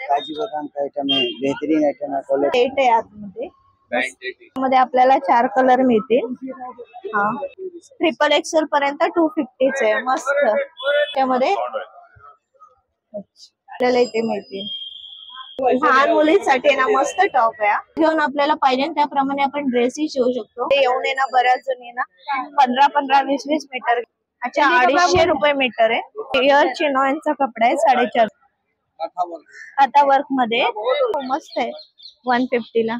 काजू बदाम का आइटम है, बेहतरीन आइटम है, क्वालिटी रेट आहे आतमध्ये मध्ये आपल्याला 4 कलर मिळतील। हा ट्रिपल एक्सेल पर्यंत 250 आहे, मस्त त्यामध्ये आपल्याला इथे मिळतील। लहान मुलींसाठी ना मस्त टॉप आहे, घेऊन आपल्याला पाहिजे त्याप्रमाणे आपण ड्रेसही शिवू शकतो। येऊन आहे ना बऱ्याच जणी ना 15-15, 20-20 मीटर, अच्छा 250 रुपये मीटर आहे। एअर चिनो यांचा कपडा आहे 450 आता वर्क मध्ये मस्त आहे 150 ला।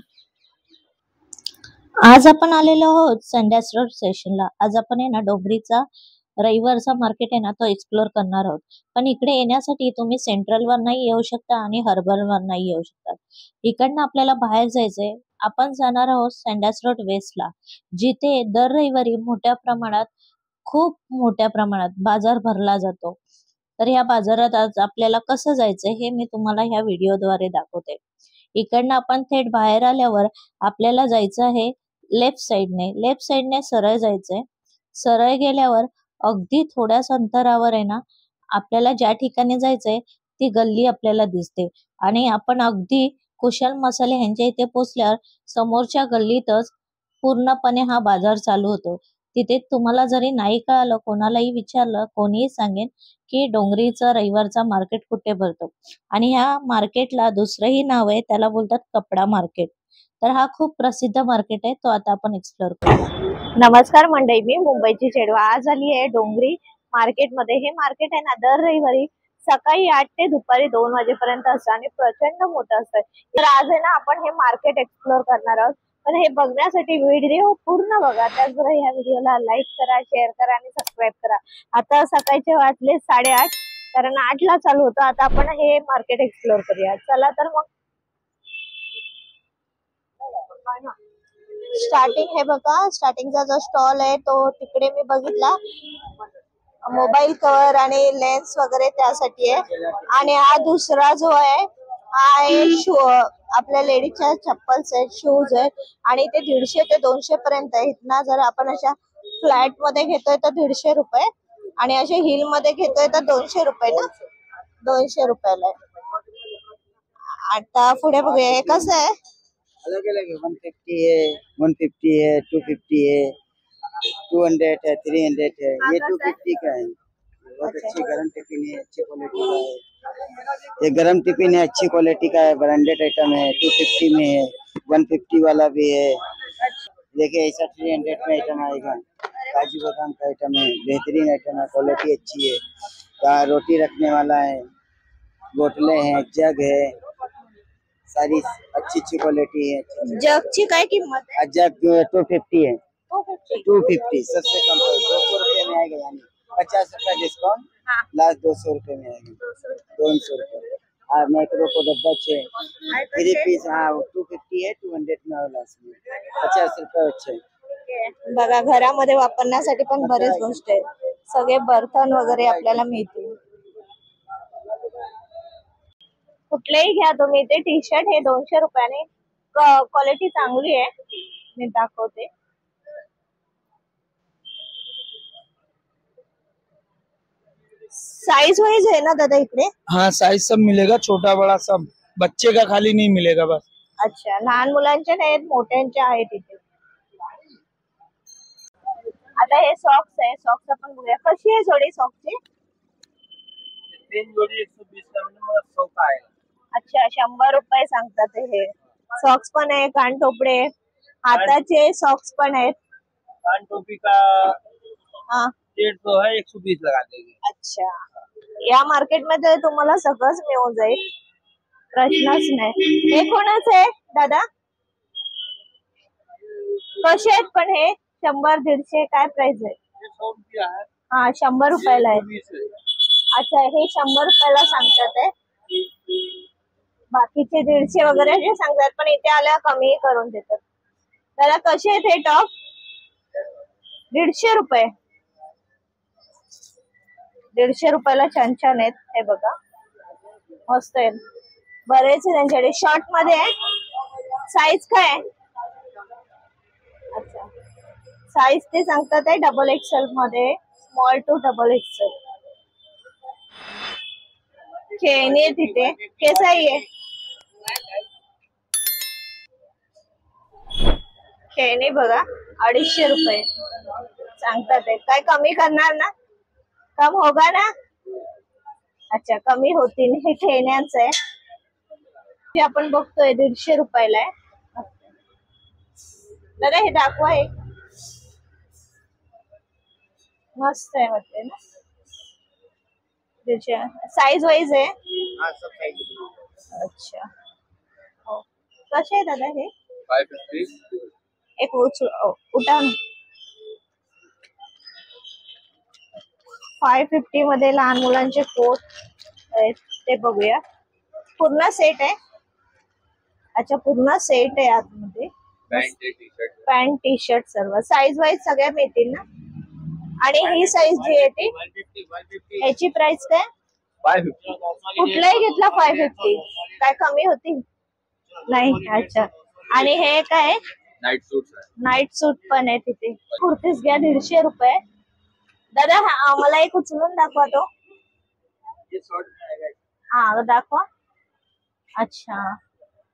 आज आपण आलेलो आहोत संडास रोड स्टेशनला। आज आपण आहे ना डोंगरीचा रविवारचा मार्केट आहे ना तो एक्सप्लोर करणार आहोत। पण इकडे येण्यासाठी तुम्ही सेंट्रल वर नाही येऊ शकता आणि हर्बल वर नाही येऊ शकता। इकडनं आपल्याला बाहेर जायचंय। आपण जाणार आहोत संडास रोड वेस्टला, जिथे दर रविवारी खूप मोठ्या प्रमाणात बाजार भरला जातो। तर या बाजारात आज आपल्याला कसं जायचंय हे मी तुम्हाला ह्या व्हिडिओद्वारे दाखवते। इकडनं आपण थेट बाहेर आल्यावर आपल्याला जायचं आहे लेफ्ट साइडने सरळ जायचंय। सरळ गेल्यावर अगदी थोड्याच अंतरावर आहे ना आपल्याला ज्या ठिकाणी जायचंय ती गल्ली आपल्याला दिसते आणि आपण अगदी कुशल मसाले यांच्या इथे पोहोचल्यावर समोरच्या गल्लीतच पूर्णपणे हा बाजार चालू होतो। तिथे तुम्हाला जरी नाही कळालं, कोणालाही विचारलं, कोणीही सांगेन की डोंगरीचा रविवारचा मार्केट कुठे भरतो। आणि ह्या मार्केटला दुसरंही नाव आहे, त्याला बोलतात कपडा मार्केट। तर हा खूप प्रसिद्ध मार्केट आहे, तो आता आपण एक्सप्लोर करू। नमस्कार मंडळी, मी मुंबईची चेडू आज आली आहे डोंगरी मार्केट मध्ये। हे मार्केट आहे ना दर रविवारी सकाळी 8 ते दुपारी 2 वाजेपर्यंत असतं आणि प्रचंड मोठं असतं। तर आज आहे ना आपण हे मार्केट एक्सप्लोर करणार आहोत। पण हे बघण्यासाठी व्हिडिओ पूर्ण बघा, त्याचबरोबर ह्या व्हिडिओला लाईक करा, शेअर करा आणि सबस्क्राईब करा। आता सकाळचे वाजले 8:30, कारण 8 ला चालू होतं। आता आपण हे मार्केट एक्सप्लोर करूया, चला तर मग। स्टार्टिंग हे बघा, स्टार्टिंगचा जो स्टॉल आहे तो तिकडे मी बघितला, मोबाईल कव्हर आणि लेन्स वगैरे त्यासाठी आहे। आणि हा दुसरा जो आहे हा आहे आपल्या लेडीजच्या चप्पल्स आहेत, शूज आहेत आणि ते 150 ते 200 पर्यंत आहेत ना। जर आपण अशा फ्लॅट मध्ये घेतोय तर 150 रुपये आणि अशा हिल मध्ये घेतोय तर 200 रुपये ना, 200 रुपयाला आहे। आता पुढे बघूया हे कसं आहे। अलग अलग है, 150 है, 150 है, 250 है, 200 है, 300 है। ये 250 का है, बहुत अच्छी गरम टिफिन है, अच्छी क्वालिटी का है। ये गरम टिफिन है, अच्छी क्वालिटी का है, ब्रांडेड आइटम है। 250 में है, 150 वाला भी है। देखिए ऐसा 300 में आइटम आएगा। काजू बादाम का आइटम है, बेहतरीन आइटम है, क्वालिटी अच्छी है। कहाँ रोटी रखने वाला है, बोतलें हैं, जग है, सारी अच्छी क्वालिटी है। जगची काय किंमत आहे? जग 250 है, 250 सबसे कम 200 रुपये में आएगा, यानी 50 रुपया डिस्काउंट, लास्ट 200 रुपये में आएगा, 200 रुपये। हाँ मैक्रो को डब्बा 6 3 पीस, हाँ 250 है, 200 में आएगा, 50 रुपये अच्छे। बघा घरामध्ये वापरण्यासाठी पण बरेच गोष्टी आहेत, सगळे बर्तन वगैरे आपल्याला मिळतील। कुठलेही घ्या तुम्ही, ते टी शर्ट हे 200 रुपयाने, क्वालिटी चांगली आहे, मी दाखवते। साइज वाइज है ना दादा इकडे? हाँ साइज सब मिलेगा, छोटा बड़ा सब, बच्चे का खाली नहीं मिलेगा बस। अच्छा, लहान मुलांचे नाहीत, मोठ्यांचे आहेत इथे। आता हे सॉक्स आहे, सॉक्स आपण बघूया कशी आहे जोडी सॉक्सची। 3 जोड़ी 120 का, मिनिमम 100 का आएगा। अच्छा 100 रुपये सांगतात। हे सॉक्स पण आहे, कान टोपडे, हाताचे सॉक्स पण आहेत। कान टोपी का हाँ 150 है, 120 लगा देंगे। अच्छा, या मार्केट मध्ये तुम्हाला सगळंच मिळून जाईल, प्रश्नच नाही। हे कोणाच आहे दादा? कसे आहेत पण हे? 100-150 काय प्राइस आहे? 100 रुपया है। हाँ 100 रुपयाला आहे। अच्छा हे 100 रुपयाला सांगतात आहे, बाकीचे 150 वगैरे जे सांगतात, पण इथे आल्या कमी करून देतात। दादा कसे आहेत हे टॉप? 150 रुपये, 150 रुपयाला छान छान आहेत। हे बघा मस्त आहेत, बरेच त्यांच्याकडे शॉर्ट मध्ये आहे। साईज काय आहे? अच्छा साईज ते सांगतात आहे डबल एक्सेल मध्ये, स्मॉल टू डबल एक्सेल। खेळणी आहे तिथे, कैसा ही है? खेळणी बघा 250 रुपये सांगतात आहे. काय कमी करणार ना? कम होगा ना? अच्छा कमी होतील. हे खेळण्यांचं आहे. हे आपण बघतोय 150 रुपयाला आहे. दादा हे दाखवा. हे मस्त आहे वाटते ना. साईज वाईज आहे. अच्छा हो. कसे आहे दादा हे? 550. एक उठा. 550 मध्ये लहान मुलांचे कोट आहेत ते बघूया. पूर्ण सेट आहे. अच्छा पूर्ण सेट आहे आतमध्ये. पॅन्ट टी शर्ट सर्व साईज वाईज सगळ्या मिळतील ना. आणि ही साईज जी आहे ती 150. याची प्राइस काय? 550. कुठलाही घेतला 550. काय कमी होती नाही? अच्छा. आणि हे काय? नाईट सूट. नाईट सूट पण आहे तिथे. कुर्तीस घ्या 150 रुपये. दादा मला एक उचलून दाखवा तो. हा दाखवा. अच्छा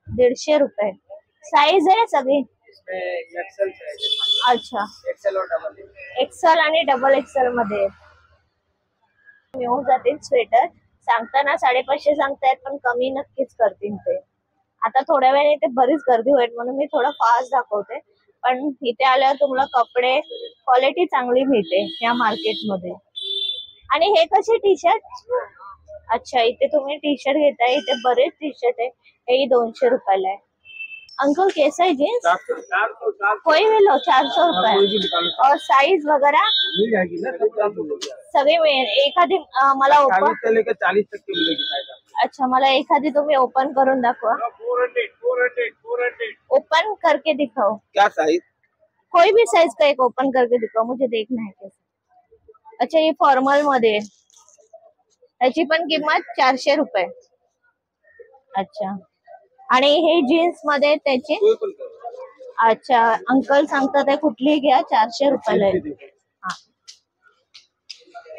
150 रुपये. साईज आहे सगळी. अच्छा एक्सेल आणि डबल एक्सेल मध्ये मिळून जातील स्वेटर. सांगताना 550 सांगतायत पण कमी नक्कीच करतील ते. आता थोड्या वेळाने इथे बरीच गर्दी होईल म्हणून मी थोडं फास्ट दाखवते. पण इथे आल्यावर तुम्हाला कपडे क्वालिटी चांगली मिळते या मार्केटमध्ये. आणि हे कसे टी शर्ट? अच्छा इथे तुम्ही टी शर्ट घेताय. इथे बरेच टी शर्ट आहे. हे 200 रुपयाला आहे. अंकल कैसा है जींस? 400. कोई भी लो 400 रुपये. और साइज वगैरह सगळे मिळेल. एखादी मला ओपन 40 तक की मिलेगी। अच्छा मला एखादी तुम्ही ओपन करून दाखवा. 400. ओपन करके दिखाओ. क्या साइज? कोई भी साइज का एक ओपन करके दिखाओ. मुझे देखना है कैसा. अच्छा ये फॉर्मल मध्ये याची पण किंमत 400 रुपये. अच्छा आणि हे जीन्स मध्ये त्याची. अच्छा अंकल सांगतात आहे कुठलीही घ्या 400 रुपयाला आहे. हा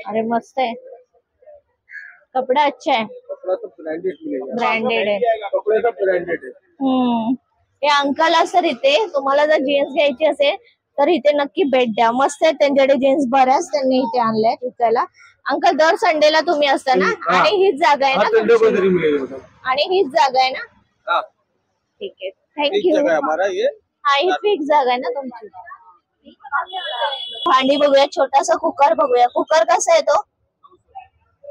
अरे मस्त आहे. कपडा अच्छा है. कपड़ा तो ब्रांडेड मिलेगा। ब्रँडेड आहे. कपड़े तो ब्रांडेड है। हे अंकल असतात इथे. तुम्हाला जर जीन्स घ्यायची असेल तर इथे नक्की भेट द्या. मस्त आहे त्यांच्याकडे जीन्स. बऱ्याच त्यांनी इथे आणल्यात विकायला. अंकल दर संडेला तुम्ही असता ना? आणि हीच जागा आहे ना तुमची? आणि हीच जागा आहे ना? ठीक आहे थँक्यू. हमारा ये हा ही फिक्स जागा आहे ना तुमची? भांडी बघूया. छोटासा कुकर बघूया. कुकर कसा आहे तो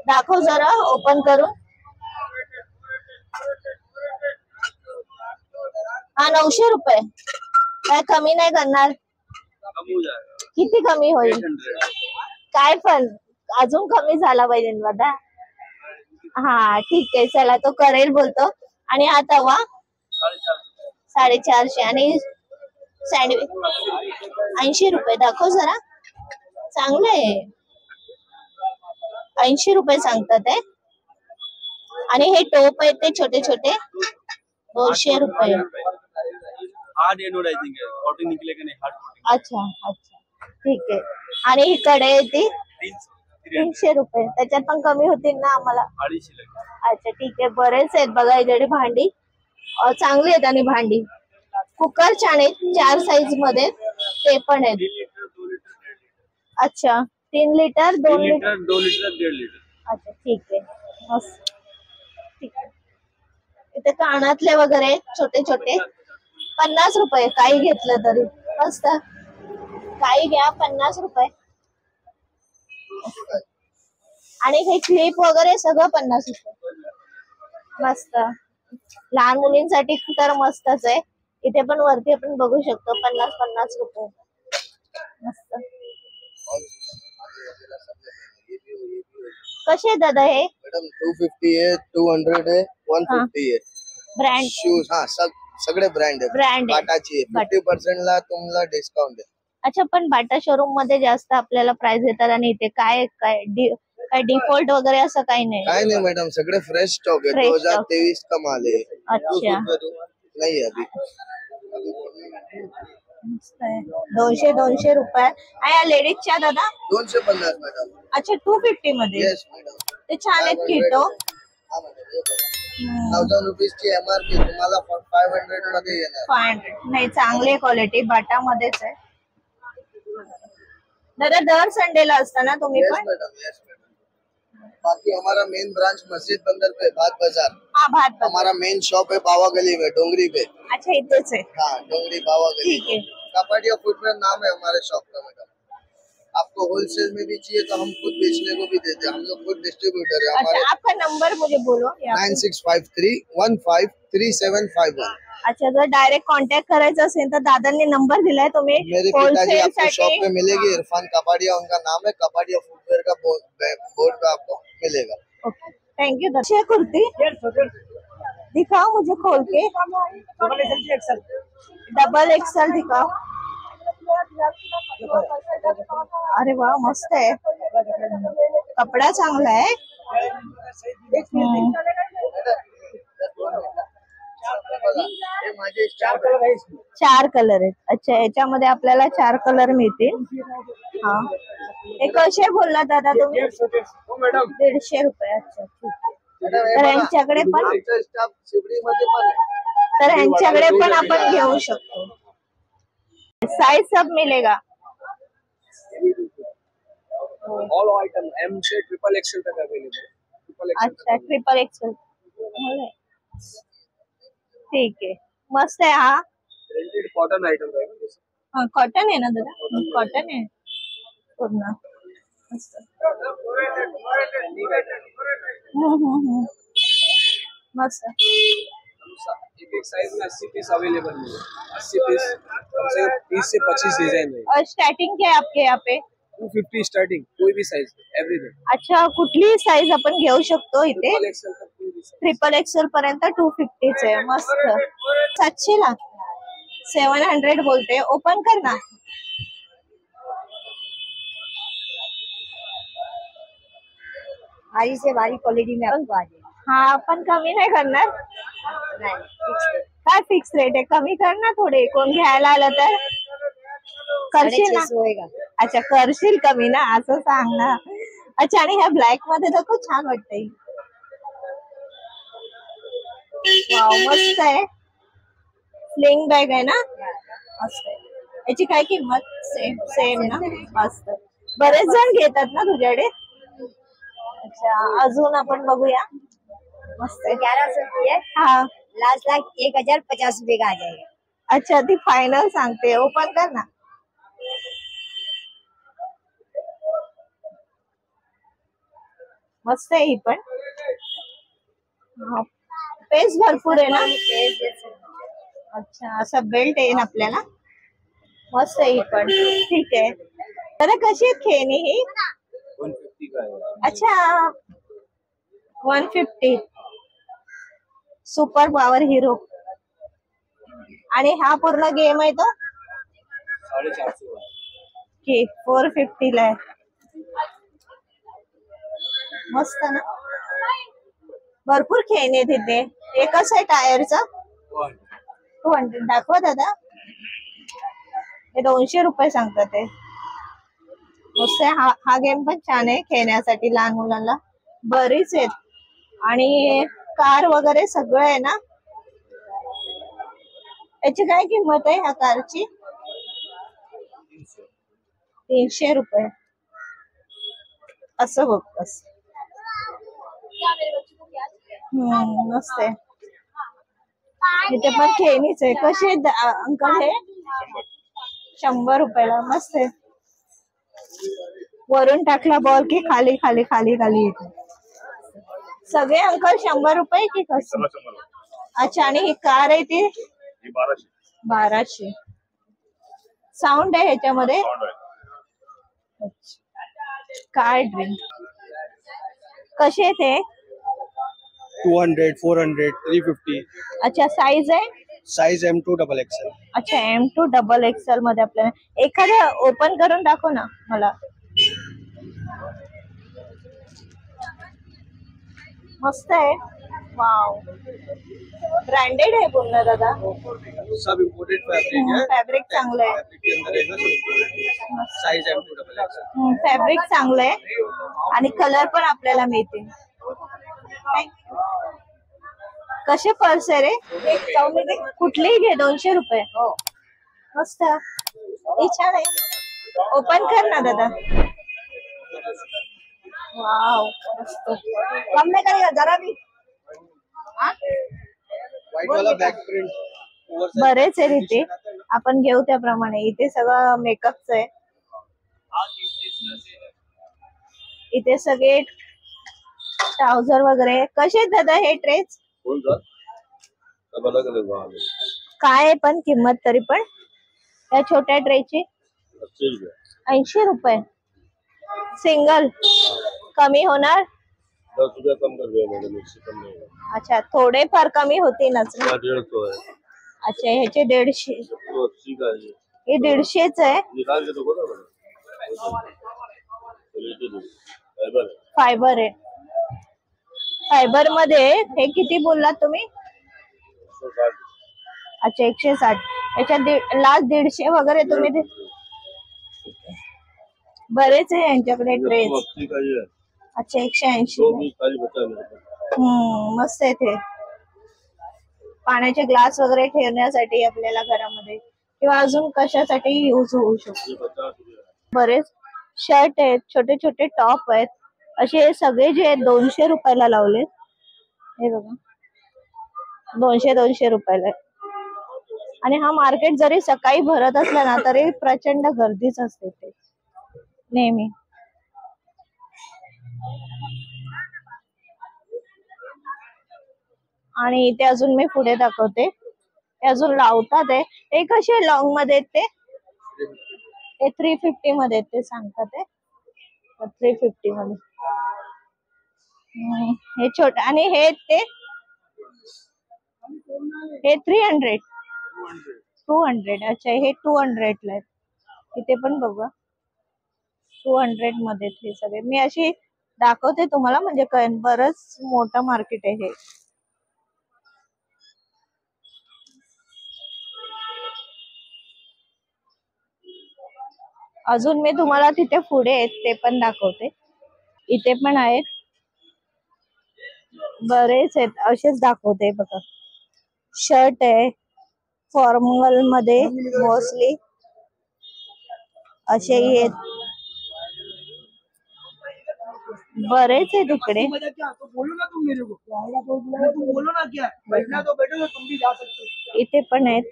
दाखव जरा ओपन करून. हा 900 रुपये. काय कमी नाही करणार? किती कमी होईल? काय पण अजून कमी झाला पाहिजे दादा. हा ठीक आहे चला तो करेल बोलतो. आणि हा तवा 450. आणि सँडविच 80 रुपये. दाखव जरा. चांगलं आहे. 80 रुपये सांगतात आहे. आणि हे टोप आहेत ते छोटे छोटे 200 रुपये. हार्ड एनोडाइजिंग है. कोटिंग निकलेगा नहीं. Hard coating. अच्छा अच्छा ठीक आहे. आणि ही कढई आहे ती 300 रुपये. त्याच्यात पण कमी होतील ना आम्हाला? 250. अच्छा ठीक आहे. बरेच आहेत बघा इकडे भांडी. चांगली आहेत आणि भांडी. कुकर छान आहेत 4 साईज मध्ये ते पण आहेत. 3 लीटर 2 लीटर 1.5 लीटर. अच्छा 3 litre 2 3 litre. Litre 2 litre 1.5 litre. अच्छा ठीक आहे मस्त. ठीक आहे. इथे कानातले वगैरे छोटे छोटे 50 रुपये. काही घेतलं तरी मस्त. काही घ्या 50 रुपये. आणि हे क्लिप वगैरे सगळं 50 रुपये. मस्त. लहान मुलींसाठी तर मस्तच आहे. इथे पण वरती आपण बघू शकतो 50 रुपये. मस्त. कसे आहे दादा हे? मैडम 250 है, 200 है, 150 है. ब्रँड शूज हाँ सगळे ब्रँड आहे. ब्रँड आहे. बाटाची आहे. 50% ला तुम्हाला डिस्काउंट आहे. अच्छा पण बाटा शोरूम मध्ये जास्त आपल्याला प्राइस देतात आणि इथे काय काय काय डिफॉल्ट वगैरे असं काही नाही? काय नाही मैडम सगळे फ्रेश स्टॉक है. Fresh 2023 का माल है. अच्छा नहीं है अभी. मस्त आहे. 200 रुपये. आणि लेडीजच्या दादा 250 मैडम. अच्छा 250 मध्ये. Yes madam. ते छान आहेत किटो. हाँ मैडम ये बघा. 1000 रुपीजची MRP तुम्हाला 500 मध्ये येणार. 500 नाही, चांगली क्वालिटी बाटामध्येच आहे. दादा दर संडेला असता ना तुम्ही यस पण? Madam, yes madam. बाकी हमारा मेन ब्रांच मस्जिद बंदर पे भात बाजार. हा, भात बाजार. हमारा मेन शॉप है बावा गली में, डोंगरी पे. अच्छा, इथेच आहे. हाँ, डोंगरी बावा गली. ठीक है. कापाडिया फुटवेयर नाम है हमारे शॉप का मैडम. आपको होलसेल में भी चाहिए तो हम खुद बेचने को भी देते हैं. हम लोग खुद डिस्ट्रीब्यूटर है. अच्छा, हमारे आपका नंबर मुझे बोलो. 9653153751. अच्छा, जर डायरेक्ट कांटेक्ट करायचं असेल तर दादांनी नंबर दिलाय. तुम्ही मेरे पिताजी आपको शॉप साठी पे मिलेगी. इरफान कपाडिया उनका नाम है. कपाडिया फुटवेयर का बोर्ड पे आपको मिलेगा. Okay, thank you. अच्छी है कुर्ती, दिखाओ मुझे खोल के. डबल एक्सल दिखाओ. अरे वाह, मस्त आहे. कपडा चांगला आहे. हे माझे 4 कलर आहेत. 4 कलर आहेत. अच्छा, याच्यामध्ये आपल्याला 4 कलर मिळतील. हा, हे कसे बोलला दादा तुम्ही? 150 रुपये. अच्छा, ठीक आहे. तर यांच्याकडे पण आमचा स्टाफ शिवडीमध्ये पण आहे. तर यांच्याकडे पण आपण घेऊ शकतो. साइज सब मिलेगा. All item M से triple XL तक अवेलेबल. अच्छा, ट्रिपल एक्सेल. ठीक आहे, मस्त आहे. हा प्रिंटेड कॉटन आइटम रहेगा. कॉटन आहे ना दादा? कॉटन आहे पूर्ण. मस्त. मस्त. एक साइज में 80 पीस अवेलेबल है. 80 पीस कम से कम 20 से 25 डिजाइन है. और स्टार्टिंग क्या है आपके यहाँ पे? 250 स्टार्टिंग, कोई भी साइज, एवरीथिंग. अच्छा, कुठलीही साईज आपण घेऊ शकतो इथे. ट्रिपल एक्सेल तक कोई भी size. ट्रिपल एक्सेल पर्यंत 250 आहे. मस्त. 700 ला 700 बोलते. ओपन कर ना. भारी से भारी क्वालिटी में आपको आ जाएगी. हा, आपण कमी नाही करणार. नहीं, फिक्स है. काय फिक्स रेट आहे? कमी कर ना थोडे. कोण घ्यायला आलं तर करशील ना? 650 होएगा. अच्छा, करशील कमी ना, असं सांग ना. अच्छा, आणि ह्या ब्लॅक मध्ये तर खूप छान वाटतंय. वाव, मस्त आहे. स्लिंग बॅग आहे ना? मस्त आहे. याची काय किंमत? सेम ना? मस्त. बरेच जण घेतात ना तुझ्याकडे? अच्छा, अजून आपण बघूया. मस्त आहे. 1100 की है. हा, लास्ट लाख 1050 रुपए का आ जाएगा. अच्छा, ती फायनल सांगते. ओपन कर ना. मस्त आहे ही पण. पेस भरपूर आहे ना? अच्छा, असं बेल्ट येईन आपल्याला. मस्त आहे ही पण. ठीक आहे. तर कशी आहे खेळणी ही? 150 का है. अच्छा, 150. Super power hero. आणि हा पूर्ण गेम आहे तो 450. की 450 ला आहे. मस्त ना. भरपूर खेळणी आहे तिथे. हे कसं आहे टायरचं? 200. दाखवा दादा. हे 200 रुपये सांगतात ते. मस्त आहे. हा गेम पण छान आहे खेळण्यासाठी लहान मुलांना. बरीच आहेत. आणि कार वगैरे सगळं आहे ना. याची काय किंमत आहे ह्या कारची? 300 रुपये. असं बघतस. मस्त आहे. इथे पण खेळणीच आहे. कशी आहे अंकल हे? 100 रुपयाला. मस्त आहे. वरून टाकला बॉल की खाली खाली खाली खाली येते. सगळे अंकल 100 रुपये की कसं? अच्छा, आणि ही कार आहे ती 1200. साऊंड आहे ह्याच्यामध्ये? कार ड्रिंक कसे आहे ते? 200, 400, 350. अच्छा, साईज आहे? Size M2 double XL. अच्छा, M2 डबल एक्सेल मध्ये आपल्याला. एखादं ओपन करून दाखव ना मला. मस्त आहे. वाव, ब्रँडेड आहे पूर्ण दादा. सब इम्पोर्टेड फैब्रिक है. फॅब्रिक चांगलं आहे. फैब्रिक के अंदर है ना, size M2 double XL. Fabric चांगलं आहे आणि कलर पण आपल्याला मिळतील. कसे पर्स आहे रे? कुठलेही घे, 200 रुपये. मस्त, हे छान आहे. ओपन कर ना दादा. वाव, मस्त. कम नाही करेगा जरा भी? व्हाइट वाला बैक प्रिंट बरेच आहे इथे, आपण घेऊ त्याप्रमाणे. इथे सगळं मेकअपच आहे. इथे सगळे ट्राउझर वगैरे. कसे आहेत दादा हे ड्रेस? काय आहे पण किंमत तरी पण त्या छोट्या ड्रेसची? 80 रुपये सिंगल. कमी होणार? 10 रुपया कम कर दिया मैडम, इससे कम नहीं होगा। अच्छा, थोडे फार कमी होतीलच ना. 150 है। अच्छा, ह्याचे 150. तो 80 का है। हे 150च आहे. निकाल के तो बोला मैडम। फाइबर फायबर आहे. फायबर मध्ये हे किती बोललात तुम्ही? 160। अच्छा, 160. याच्यात लास्ट 150 वगैरे तुम्ही बरेच आहे यांच्याकडे ड्रेस. 80 का ये है। अच्छा, 180. तो भी खाली बचा मेरे को। मस्त आहे ते. पाण्याचे ग्लास वगैरे ठेवण्यासाठी आपल्याला घरामध्ये किंवा अजून कशासाठी यूज होऊ शकतो. ये 50 रुपया। बरेच शर्ट आहेत, छोटे छोटे टॉप आहेत. असे सगळे जे आहेत 200 रुपयाला लावले. हे बघा, 200 रुपयाला आहे. आणि हा मार्केट जरी सकाळी भरत असला ना तरी प्रचंड गर्दीच असते ते नेहमी. आणि इथे अजून मी पुढे दाखवते, ते अजून लावतात आहे. हे कसे लॉंग मध्ये ते 350 मध्ये ते सांगतात ते 350 मध्ये. हे छोटे आणि हे 300 200. अच्छा, हे 200 ला आहेत. इथे पण बघा 200 मध्ये हे सगळे. मी अशी दाखवते तुम्हाला म्हणजे बरंच मोठं मार्केट आहे हे. अजून मी तुम्हाला तिथे पुढे आहेत ते पण दाखवते. इथे पण आहेत बरेच आहेत, असेच दाखवते बघा. शर्ट आहे फॉर्मल मध्ये मोस्टली असेही आहेत. बरेच आहे तिकडे. इथे पण आहेत.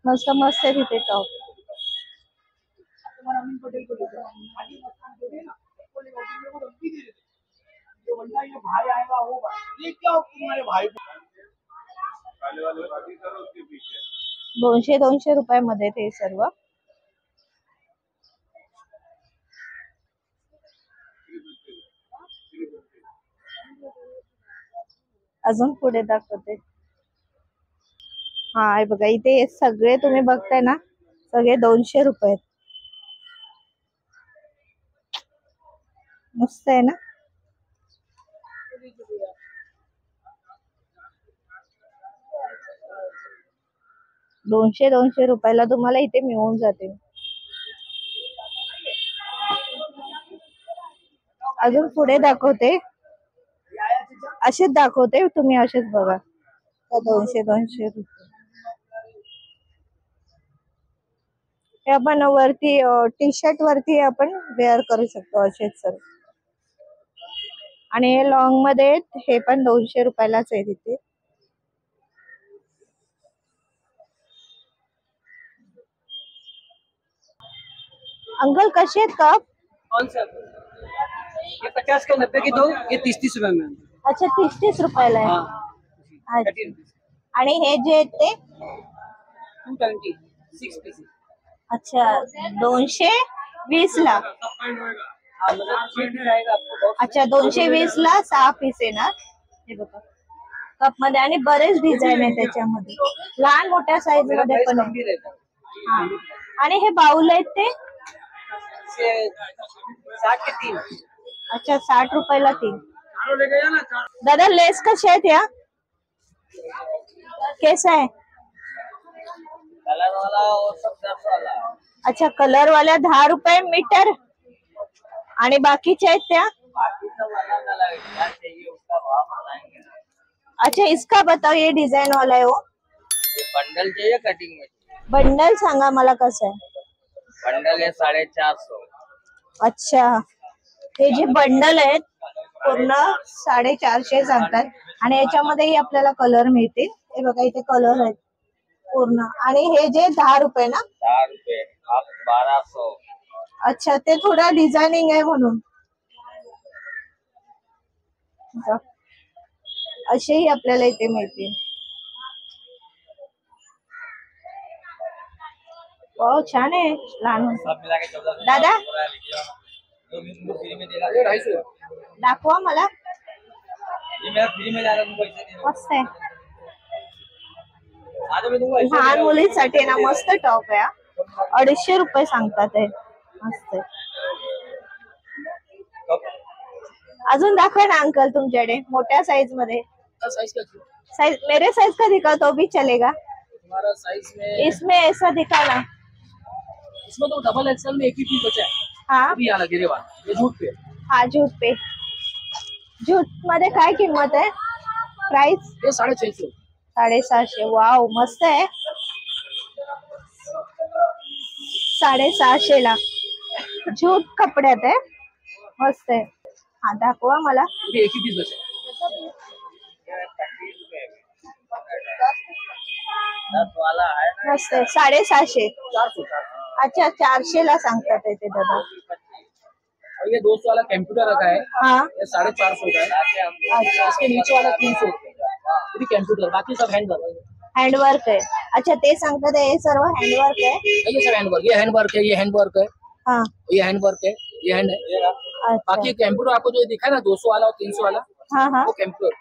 मस्त मस्त आहे तिथे टॉप. $200 रुपयामध्ये ते सर्व. अजून पुढे दाखवते. हा, हे बघा इथे सगळे तुम्ही बघताय ना, सगळे 200 रुपये. मस्त आहे ना. $200 रुपयाला तुम्हाला इथे मिळून जाते. अजून पुढे दाखवते, असेच दाखवते तुम्ही, असेच बघा. 200 रुपये. हे आपण वरती टी शर्ट वरती आपण वेअर करू शकतो असेच सर. आणि हे लॉंग मध्ये हे पण 200 रुपयालाच आहे तिथे. अंकल कसे आहेत कप? कौन सा? ये 50 के 90 की दो, ये 30 रुपए में। अच्छा, 30 रुपयाला आहे. हाँ, अच्छा. आणि हे जे आहेत ते 220 6 पीसेस। अच्छा 220 ला. हाँ, मतलब फिट रहेगा आपको बॉक्स। अच्छा, 220 ला 6 पीस येणार. हे बघा कप मध्ये. आणि बरेच डिझाईन आहे त्याच्यामध्ये, लहान मोठ्या साईज मध्ये पण कम आहे. भी रहता है। हा. आणि हे बाउल आहेत ते 60 के 3। अच्छा, 60 रुपयाला 3. दादा लेस कशा आहेत या? कैसा है? कलर वाला और सब 10 वाला। अच्छा, कलर वाल्या 10 रुपये मीटर आणि बाकीच्या आहेत त्या अच्छा, इसका बताओ, ये डिजाइन वाला है वो बंडल चाहिए कटिंग में? बंडल सांगा मला कसं आहे. बंडल है 450. अच्छा, हे जे बंडल आहेत पूर्ण 450 सांगतात आणि याच्यामध्येही आपल्याला कलर मिळतील. हे बघा इथे कलर आहेत पूर्ण. आणि हे जे 10 रुपये ना? 10 रुपये आप 1200. अच्छा, ते थोडं डिझायनिंग आहे म्हणून. असेही आपल्याला इथे मिळतील. वाव, छान आहे. लहान दादा दाखवा मला. मस्त आहे. लहान मुलीसाठी ना मस्त टॉप आहे. 250 रुपये सांगतात आहे. मस्त आहे. अजून दाखवा ना अंकल तुमच्याकडे मोठ्या साइज मध्ये. साइज मेरे साइज का दिखा तो भी चलेगा. हमारा साइज में इसमें ऐसा दिखा ना. इसमें तो डबल एक्सएल में एक ही पीस बचा है. हाँ अभी आला गिरेवा ये जूट पे. हा, जूट पे. जूट मध्ये काय किंमत आहे? प्राइस ये 650. 750. वाव, मस्त आहे. 650 ला जूट कपड्यात आहे. मस्त आहे. हा, दाखवा मला. अभी एक ही पीस बचा है. मस्त आहे. 750. 400. अच्छा, 400 ला सांगतात ते दादा. और ये 200 वाला कंप्यूटर रखा है. हाँ, ये 450 का है. अच्छा, इसके नीचे वाला 300 ये भी कंप्यूटर. बाकी सब हैंडवर्क. हँडवर्क आहे. अच्छा, ते सांगतात हे सर्व हँडवर्क आहे. ये सब हैंडवर्क. ये हैंडवर्क है. ये हैंडवर्क है. हाँ, ये हैंडवर्क है. ये हैंड है. अच्छा. बाकी कंप्यूटर आपको जो दिखा है ना 200 वाला और 300 वाला हाँ हाँ, वो कंप्यूटर.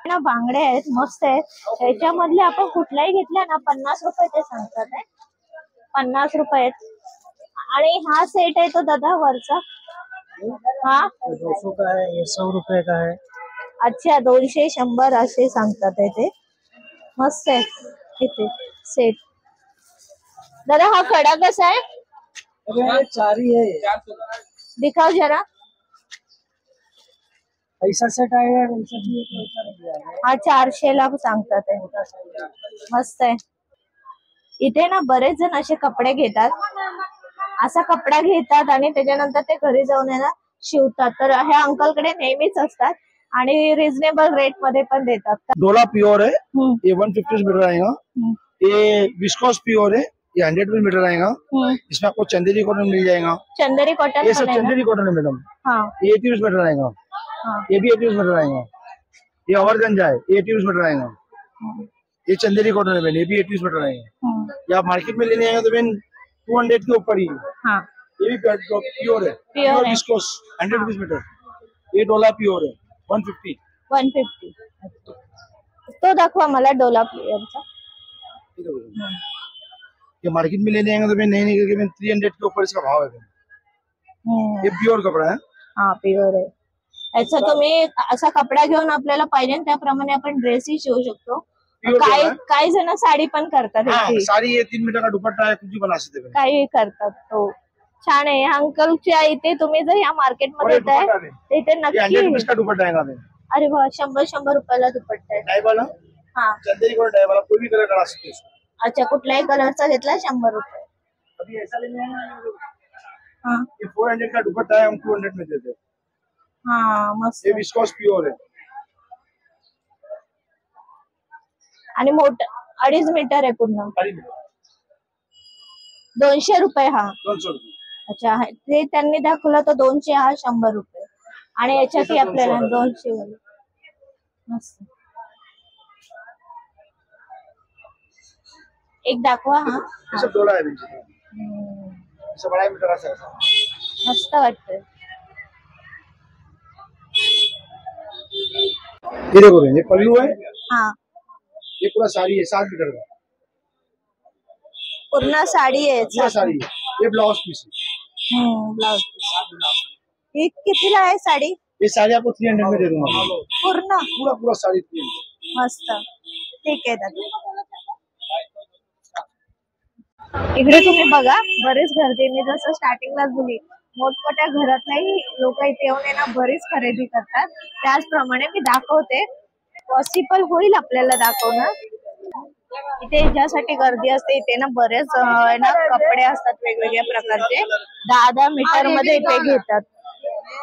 ना बांगड्या आहेत, मस्त आहेत. त्याच्यामधले आपण कुठलाही घेतला ना 50 रुपये ते सांगतात आहे. 50 रुपये. आणि हा सेट आहे तो दादा वरचा. हा 200 का है, ये 100 रुपए का है. अच्छा, 200, 100 असे सांगतात आहे ते. मस्त आहे. इथे सेट. दादा हा कडा कसा आहे? अरे चारी है. दिखाओ जरा. ऐसा सेट आएगा, ऐसा भी है, ऐसा नहीं आएगा. हा 400 ला सांगतात आहे. मस्त आहे. इथे ना बरेच जण असे कपडे घेतात. असा कपडा घेतात आणि त्याच्यानंतर ते घरी जाऊन आहे ना शिवतात. तर ह्या अंकल कडे नेहमीच असतात आणि रिझनेबल रेट मध्ये पण देतात. डोला प्योर है, ये 150 मीटर आएगा. ये विस्कोस प्योर है, ये 100 मीटर आएगा. इसमें आपको चंदेरी कॉटन मिल जाएगा. चंदेरी कॉटन ये सब चंदेरी कॉटन है मैडम. हाँ, ये 30 मीटर आएगा. ये भी 30 मीटर आएगा. ये अवरगंजा है, ये 30 मीटर आएगा. ये चंदेरी कॉटन है, ये भी 30 मीटर आएगा. ये आप मार्केट में लेने आएंगे तो बेन 200 के ऊपर ही. हाँ, ये भी प्योर है, प्योर है. Viscose 100 metre. ये डोला प्योर है 150. 150. तो दाखवा मला डोला प्लेयरचा. ये मार्केट में लेने आएंगे तो बेन नहीं करके बेन 300 के ऊपर इसका भाव है. ये प्योर कपड़ा है. हा, प्युअर आहे. याचा तुम्ही असा कपडा घेऊन आपल्याला पाहिजे त्याप्रमाणे आपण ड्रेसही शिवू शकतो. काही जण साडी पण करतात. साड़ी ये 3 मीटर का दुपट्टा है, कुछ भी बना सकते हैं. काही करतात. तो छान आहे. अंकलच्या इथे तुम्ही जर या मार्केट मध्ये येताय तर इथे ये नक्की. 100 रुपीस का दुपट्टा आएगा बेन. अरे वा, 100 रुपयाला दुपट्टा आहे. डाई वाला, हा, चंदेरी कॉटन डाई वाला, कोई भी कलर करा सकते हैं. अच्छा, कुठल्याही कलरचा घेतला 100 रुपये. अभी ऐसा लेने आएंगे. हा ये 400 का दुपट्टा है, हम 200 में देते हैं. हा, मस्त. ये विस्कोस प्योर है. आणि मोठ 2.5 मीटर आहे पूर्ण. 200 रुपये. हा, 200 रुपये. अच्छा, ते त्यांनी दाखवलं तर 200, हा 100 रुपये. आणि याच्यातही आपल्याला 200 वाले. मस्त. एक दाखवा. हा, ये सब डोला है बेन. ये सब 2.5 मीटर का है. मस्त वाटतंय. ये देखो बेन, ये पल्लू है. हा, ये पूरा साड़ी है 7 मीटर का. पूर्ण साडी आहे. पूरा साड़ी है. ये ब्लाउज पीस है. ब्लाउज. ही कितीला आहे साडी? ये साड़ी आपको 300 में दे दूंगा. पूर्ण पूरा पूरा साड़ी 300. मस्त. ठीक आहे दादा. इकडे तुम्ही बघा बरेच गर्दी. मी जसं स्टार्टिंगलाच बोलली मोठमोठ्या घरातल्याही लोक इथे येऊन आहे ना बरीच खरेदी करतात. त्याचप्रमाणे मी दाखवते, पॉसिबल होईल आपल्याला दाखवणं. इथे ज्यासाठी गर्दी असते इथे ना बरेच ना कपडे असतात वेगवेगळ्या प्रकारचे. 10-10 मीटर मध्ये इथे घेतात.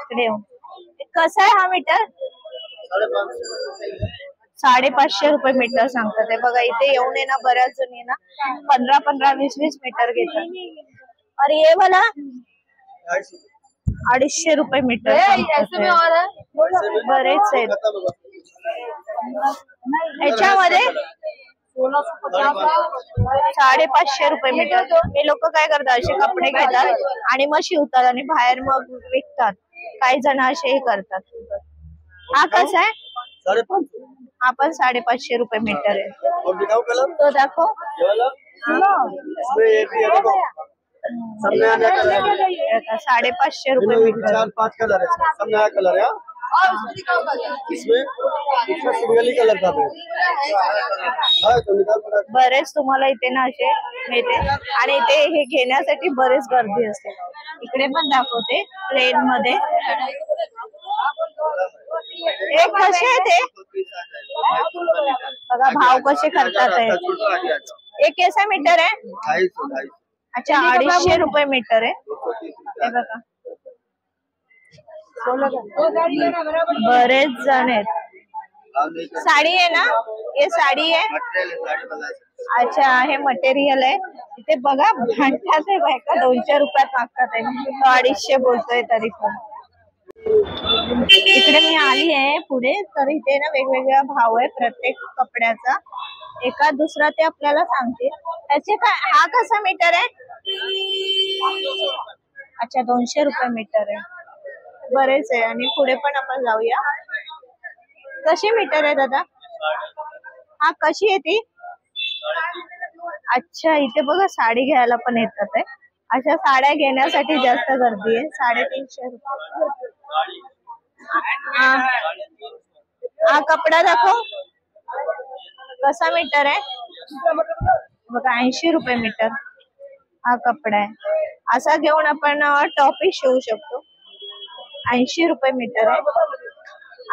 इकडे येऊन कसा आहे हा मीटर? 550 रुपये मीटर सांगतात. बघा इथे येऊन आहे ना बऱ्याच जणी ना 15-15, 20-20 मीटर घेतात. और ये वाला 250 रुपये मीटर बरेच आहेत. ह्याच्यामध्ये 550 रुपये मीटर. हे लोक काय करतात, असे कपडे घेतात आणि मग शिवतात आणि बाहेर मग विकतात. काही जण असेही करतात. हा कसा आहे? 550. हा पण 550 रुपये मीटर आहे. तो दाखव. सब नया नया कलर है, 550 रुपये मीटर. 4-5 कलर है, सब नया कलर है। इसमें सिंगल ही कलर था। बरेच तुम्हाला इथे ना असे मिळते आणि इथे हे घेण्यासाठी बरेच गर्दी असते. इकडे पण दाखवते प्लेन मध्ये. एक कसे आहे ते बघा, भाव कसे करतात आहे. एक कैसा मीटर आहे? 250. अच्छा, 250 रुपये मीटर आहे. हे बघा बरेच जण आहेत. साडी आहे ना, हे साडी आहे. अच्छा, हे मटेरियल आहे. इथे बघा भांडतात आहे बायका, 200 रुपयात मागतात आहे. तो 250 बोलतोय तरी पण. इकडे मी आली आहे पुढे, तर इथे ना वेगवेगळा भाव आहे प्रत्येक कपड्याचा. एका दुसरा ते आपल्याला सांगतील. त्याचे काय, हा कसा मीटर आहे? अच्छा, 200 रुपये मीटर आहे. बरेच आहे. आणि पुढे पण आपण जाऊया. कशी मीटर आहे दादा? हा कशी आहे ती? अच्छा, इथे बघा साडी घ्यायला पण येतात आहे. अशा साड्या घेण्यासाठी जास्त गर्दी आहे. 350 रुपये. हा कपडा दाखव, कसा मीटर आहे? बघा 80 रुपये मीटर हा कपडा आहे. असा घेऊन आपण टॉपी शिवू शकतो. 80 रुपये मीटर आहे.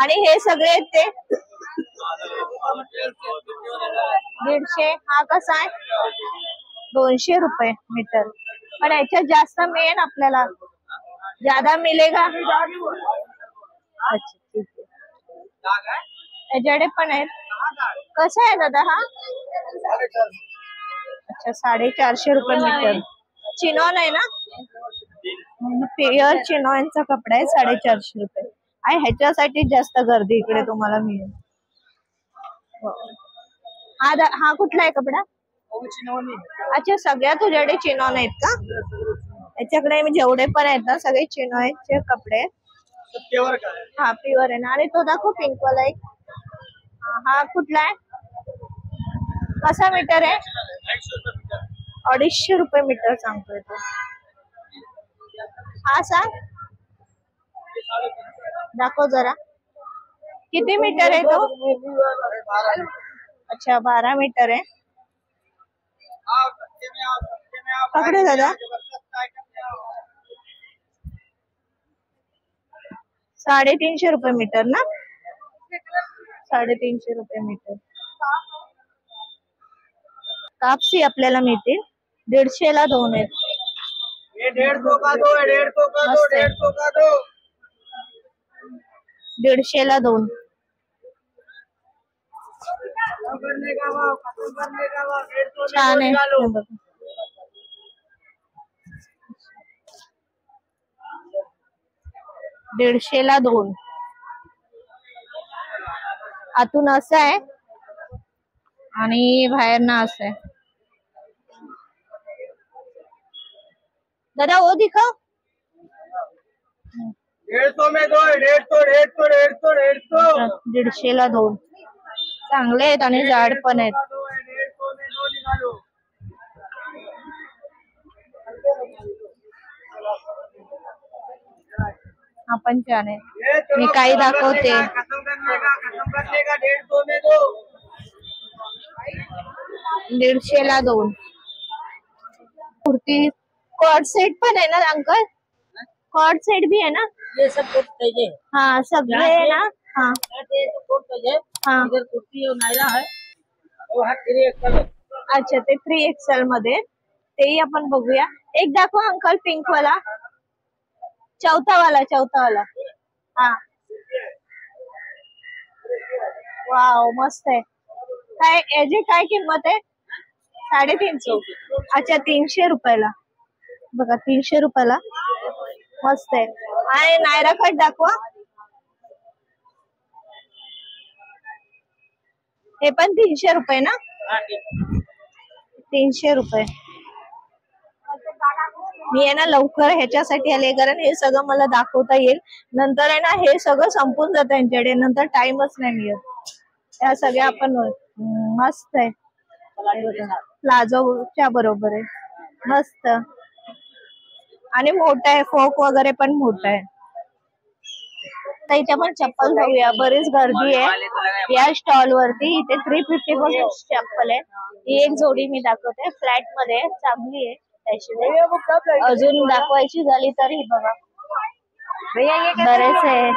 आणि हे सगळे ते 150. हा कसा आहे? 200 रुपये मीटर. पण याच्यात जास्त मिळेल आपल्याला, ज्यादा मिलेगा. अच्छा ठीक आहे. याच्याकडे पण आहेत. कसं आहे दादा हा? अच्छा, 450 रुपये मीटर. चिनॉन आहे ना, प्युअर चिनॉनचा कपडा आहे. 450 रुपये. आणि ह्याच्यासाठी जास्त गर्दी इकडे तुम्हाला मिळेल. हा कुठला आहे कपडा? अच्छा, सगळ्या तुझ्याकडे चिनॉन आहेत का? याच्याकडे जेवढे पण आहेत ना सगळे चिनॉनचे कपडे. हा प्युअर आहे ना. आणि तो दाखव पिंक वाला एक. हा कुठला आहे? कसा मीटर आहे? 250 रुपये मीटर सांगतोय तो. हा सांग, दाखव जरा. किती मीटर आहे तो? अच्छा, 12 मीटर आहे. पकडे दादा. 350 रुपये मीटर ना. 350 रुपये मीटर. कापसी आपल्याला मिळतील. 150 ला 2 आहेत. 150 का दो, 150 का दो, 150 का दो. 150 ला 2. छान आहे. 150 ला 2. आतून असं आहे आणि बाहेर ना असं आहे. दादा वो दिखाओ. 150 में दो, 150. 150 ला 2. चांगले आहेत आणि जाड पण आहेत. हा पण छान आहे. मी काही दाखवते. 150 ला 2. कुर्ती कॉर्ड सेट पण आहे ना अंकल? कॉर्ड सेट भी है ना? ये सब कोट साइज है। हाँ सगळे है ना? हाँ ये सब कोट साइज है। हाँ इधर कुर्ती और नायरा है और हाथ 3XL है। अच्छा ते 3XL मध्ये तेही आपण बघूया. एक दाखवा अंकल पिंक वाला, चौथा वाला. हा वाव मस्त आहे. काय याची काय किंमत आहे? 350. अच्छा 300 रुपयाला. बघा 300 रुपयाला मस्त आहे. आणि नायरा कट दाखवा. हे पण 300 रुपये ना? 300 रुपये. मी आहे ना लवकर ह्याच्यासाठी आले कारण हे सगळं मला दाखवता येईल. नंतर आहे ना हे सगळं संपून जात त्यांच्याकडे, नंतर टाइमच नाही मिळत. त्या सगळ्या आपण मस्त आहे. प्लाझोच्या बरोबर आहे मस्त. आणि मोठा आहे, फोक वगैरे पण मोठा आहे. तर इथे आपण चप्पल बघूया. बरीच गर्दी आहे या स्टॉल वरती. इथे 350 पासून चप्पल आहे. ही एक जोडी मी दाखवते फ्लॅट मध्ये, चांगली आहे. त्याशिवाय अजून दाखवायची झाली तर ही बघा बरेच आहे.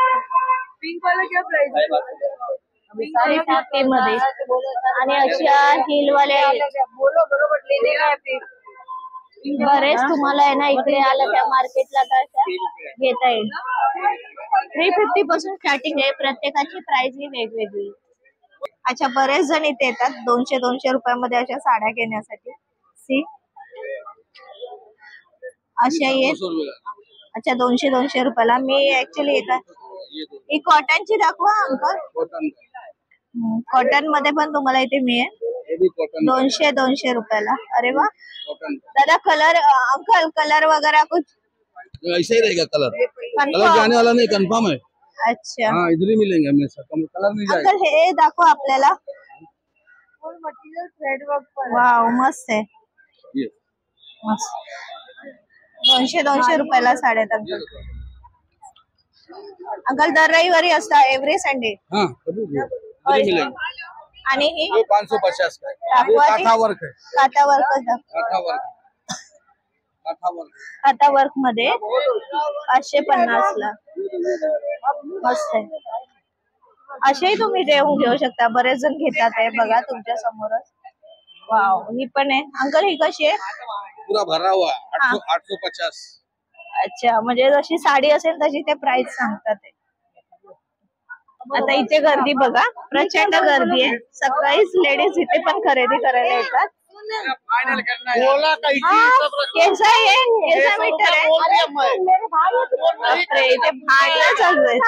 350 मध्ये आणि अशा हिलवाल्या बरेच तुम्हाला आहे ना इकडे आलं त्या मार्केटला तर घेता येईल. 350 पासून स्टार्टिंग आहे. प्रत्येकाची प्राइस ही वेगवेगळी. अच्छा बरेच जण इथे येतात 200 रुपयामध्ये अशा साड्या घेण्यासाठी. सी अशा आहेत. अच्छा 200 रुपयाला. मी ऍक्च्युली येतात ही कॉटनची दाखवा अंकल. कॉटन मध्ये पण तुम्हाला इथे मिळेल 200 रुपयाला. अरे वा दादा कलर अंकल कलर वगैरह कुछ ऐसे ही रहेगा कलर जाने वाला नहीं, कंफर्म है। अच्छा हाँ इधर ही मिलेंगे हमेशा, कलर नहीं जाएगा। अंकल हे दाखवा आपल्याला. वाव मस्त आहे. मस्त 200 रुपयाला साड्या अंकल. अंकल दर रविवारी असता एव्हरी संडे. हाँ कभी भी मिलेंगे। आणि ही 550 का है, काथा वर्क है। काथा वर्क काथा वर्क मध्ये 550 ला मस्त आहे. असेही तुम्ही घेऊ शकता. बरेच जण घेतात आहे बघा तुमच्या समोरच. वाव ही पण आहे. अंकल ही कशी आहे? पूरा भरा हुआ 850. अच्छा म्हणजे जशी साडी असेल तशी ते प्राइस सांगतात आहे. आता इथे गर्दी बघा, प्रचंड गर्दी आहे. सकाळीच लेडीज इथे पण खरेदी करायला येतात. कैसा है? कैसा मीटर है? बापरे इथे भांडणं चालू आहे.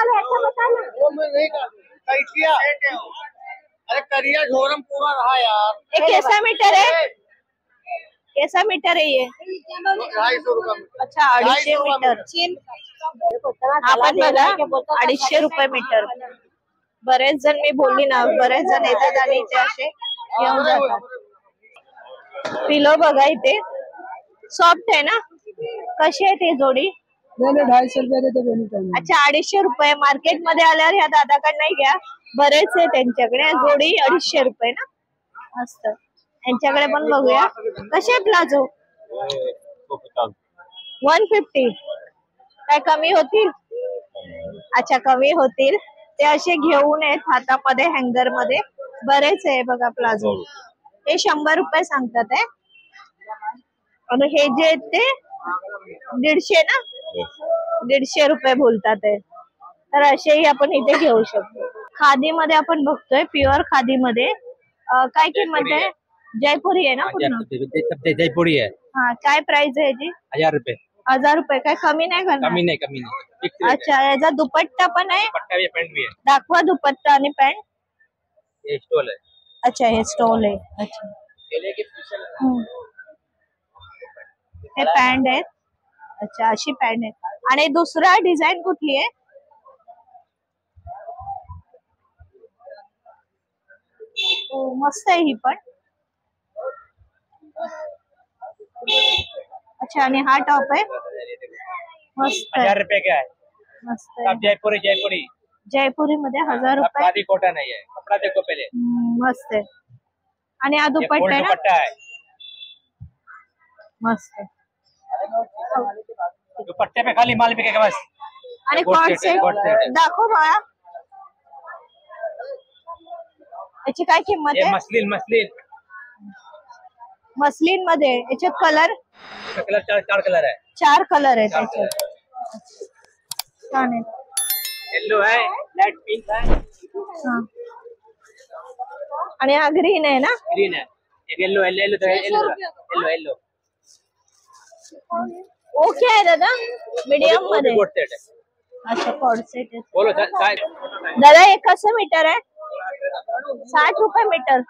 अरे करिया झोरम पूरा रहा यार। ये कैसा मीटर है? कैसा मीटर है ये? 250 रुपये। अच्छा 250 मीटर. आपण बघा 250 रुपये मीटर. बरेच जण मी बोलली ना, बरेच जण येतात आणि इथे असे घेऊन जातात. पिलो बघा इथे सॉफ्ट आहे ना. कशी आहे ती जोडी? 250 रुपये देते. अच्छा 250 रुपये. मार्केट मध्ये आल्यावर ह्या दादाकडे नाही घ्या, बरेच आहे त्यांच्याकडे. जोडी 250 रुपये ना. मस्त. यांच्याकडे पण बघूया कसे प्लाझो. 150. काय कमी होतील? अच्छा कमी होतील. ते असे घेऊन आहेत हातामध्ये हँगर मध्ये. बरेच आहे बघा प्लाझो. हे 100 रुपये सांगतात आहे. आणि हे जे आहेत ते 150 ना. 150 रुपये बोलतात आहे. तर असेही आपण इथे घेऊ शकतो. खादी मध्ये आपण बघतोय प्युअर खादी मध्ये काय किंमत आहे? जयपुरी आहे ना पूर्ण? जयपुरी है। हाँ काय प्राइस है जी? 1000 रुपये। 1000 रुपये. काय कमी नाही करणार? कमी नहीं। अच्छा याचा दुपट्टा पण आहे? दुपट्टा भी पैंट भी है। दाखवा दुपट्टा आणि पॅन्ट. ये स्टॉल है। अच्छा हे स्टॉल आहे. अच्छा हे पॅन्ट आहेत. अच्छा अशी पॅन्ट आहे. आणि दुसरा डिझाईन कुठली आहे? मस्त आहे ही पण. अच्छा आणि हा टॉप आहे. मस्त 1000 रुपये का है। मस्त आहे. जयपुरी जयपुरी मध्ये 1000 रुपये. खादी कॉटन है ये। कपड़ा देखो पहले। मस्त आहे. आणि हा दुपट्टा आहे ना. दुपट्टा है। मस्त. दुपट्टे पे खाली माल बिकेगा बस। आणि कोट कॉर्ड सेट आहे, कोट सेट सेट आहे। दाखव बाळा, याची काय किंमत ये आहे? मसलिन मसलिन मस्लिन मध्ये याच्यात कलर कलर चार कलर है। 4 कलर आहेत त्याच्यात, छान आहे। येलो है, लाइट पिंक है, हा. आणि हा ग्रीन आहे ना? ग्रीन है, एक येलो येलो ओके आहे दादा, मीडियम मध्ये। कोट सेट है। अच्छा कॉर्ड सेट आहे। बोलो साइज दादा हे कसं मीटर आहे? 60 रुपये मीटर,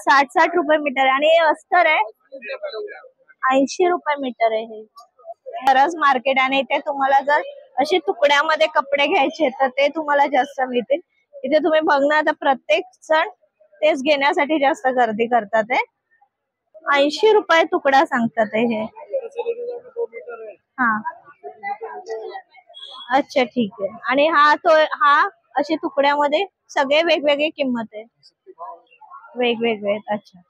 60 रुपये मीटर। आणि हे अस्तर आहे 80 रुपये मीटर आहे। हे बरंच मार्केट आणि इथे तुम्हाला जर असे तुकड्यामध्ये कपडे घ्यायचे तर ते तुम्हाला जास्त मिळतील। इथे तुम्ही बघणार तर प्रत्येक जण तेच घेण्यासाठी जास्त गर्दी करतात आहे। 80 रुपये तुकडा सांगतात हे। हा अच्छा ठीक आहे। आणि हा असे तुकड्यामध्ये सगळे वेगवेगळे किंमत आहे, वेगवेगळे। अच्छा,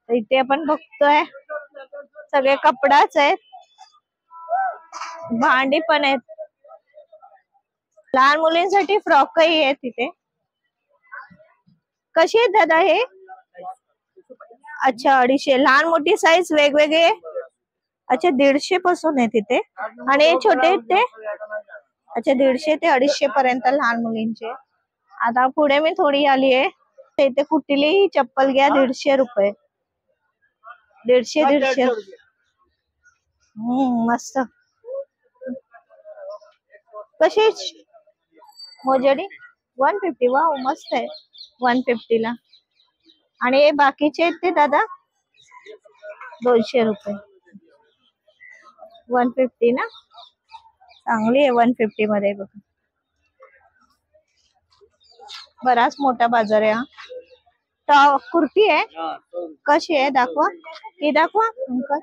तर इथे आपण बघतोय सगळे कपडाच आहे, भांडी पण आहेत, लहान मुलींसाठी फ्रॉकही आहेत तिथे। कशी आहेत दादा हे? अच्छा 250, लहान मोठी साईज वेगवेगळे। अच्छा 150 पासून आहे तिथे, आणि छोटे ते अच्छा 150 ते 250 पर्यंत लहान मुलींचे। आता पुढे मी थोडी आली आहे, इथे कुठलीही चप्पल घ्या 150 रुपये, 150 मस्त। कशी मोजडी 150, वाव मस्त आहे 150 ला। आणि हे बाकीचे आहेत ते दादा 200 रुपये, 150 ना, चांगली आहे 150 मध्ये बघा। बराच मोठा बाजार आहे हा। कुर्ती आहे, कशी आहे दाखवा, ही दाखवा अंकल।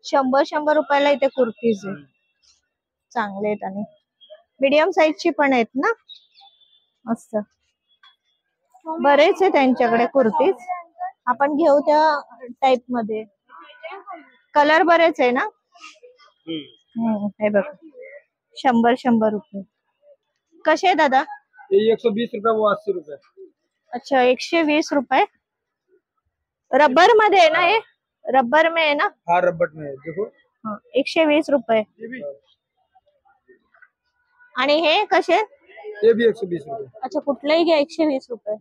100 रुपयाला इथे कुर्तीज आहे, चांगले आहेत। आणि मीडियम साईजची पण आहेत ना, मस्त बरेच आहे त्यांच्याकडे कुर्तीज। आपण घेऊ त्या टाइप मध्ये, कलर बरेच आहे ना। हे बघ 100 रुपये। कसे आहे दादा? 120 रुपये, वो 80 रुपये। अच्छा 120 रुपये। रबर मध्ये आहे ना हे? रबर में है ना? हाँ रबर में है, देखो 120 रुपये। आणि हे कसे? ये भी 120 रुपये। अच्छा कुठलंही घ्या 120 रुपये।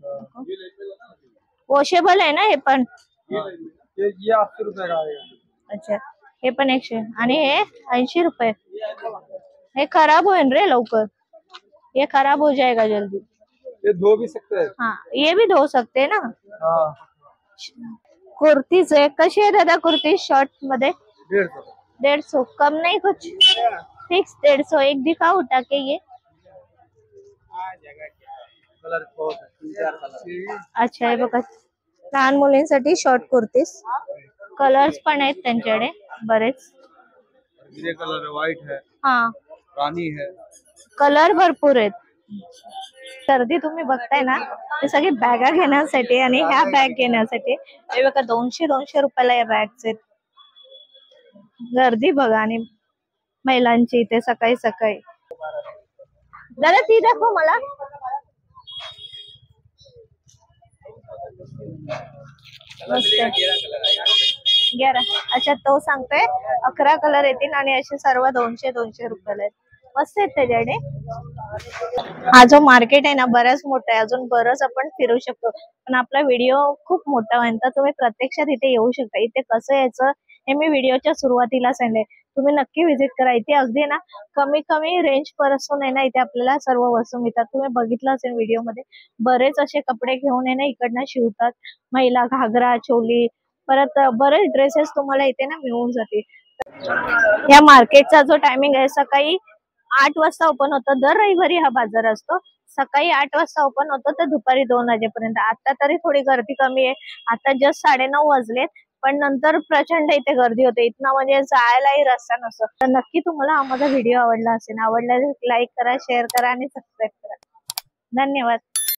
वॉशेबल आहे ना हे पण? ये 80 रुपये का आएगा। अच्छा हे पण 100, आणि हे 80 रुपये। हे खराब होईल रे लवकर, ये खराब हो जाएगा जल्दी। ये धो भी सकते हैं। हाँ ये भी धो सकते हैं ना। हाँ कुर्तीज है, कशी है दादा कुर्ती शॉर्ट मध्ये? 150। 150, कम नहीं कुछ? फिक्स 150। एक दिखाओ उठा के ये। कलर बहुत है, 3-4 कलर। अच्छा हे बघा लहान मुलींसाठी शॉर्ट कुर्तीज, कलर्स पण आहेत त्यांच्याकडे बरेच। ग्रे कलर है, व्हाइट है, हाँ रानी है, कलर भरपूर आहेत। गर्दी तुम्ही बघताय ना, हे सगळी बॅगा घेण्यासाठी आणि ह्या बॅग घेण्यासाठी। हे बघा 200 रुपयाला या बॅग्स आहेत। गर्दी बघा आणि महिलांची इथे सकाळी सकाळी। दादा ती दाखव मला। मस्त 11, अच्छा तो सांगतोय 11 कलर येतील आणि असे सर्व 200 रुपयाला आहेत, मस्त आहेत त्याच्याकडे। हा जो मार्केट आहे ना बराच मोठा आहे, अजून बरंच आपण फिरू शकतो, पण आपला व्हिडिओ खूप मोठा होईल तर तुम्ही प्रत्यक्षात इथे येऊ शकता। इथे कसं यायचं हे मी व्हिडिओच्या सुरुवातीला सांगितले, तुम्ही नक्की व्हिजिट करा। इथे अगदी ना कमी रेंज पासून आहे ना इथे आपल्याला सर्व वस्तू मिळतात। तुम्ही बघितलं असेल व्हिडिओ मध्ये, बरेच असे कपडे घेऊन आहे ना इकडनं शिवतात महिला, घागरा चोली, परत बरेच ड्रेसेस तुम्हाला इथे ना मिळून जातील। या मार्केटचा जो टायमिंग आहे सकाळी 8 वाजता ओपन होतं, दर रविवारी हा बाजार असतो। सकाळी 8 वाजता ओपन होतं तर दुपारी 2 वाजेपर्यंत। आता तरी थोडी गर्दी कमी आहे, आता जस्ट 9:30 वाजलेत, पण नंतर प्रचंड इथे गर्दी होते, इथनं म्हणजे जायलाही रस्ता नसतो। तर नक्की तुम्हाला हा माझा व्हिडिओ आवडला असेल, आवडला लाईक करा, शेअर करा आणि सबस्क्राईब करा। धन्यवाद।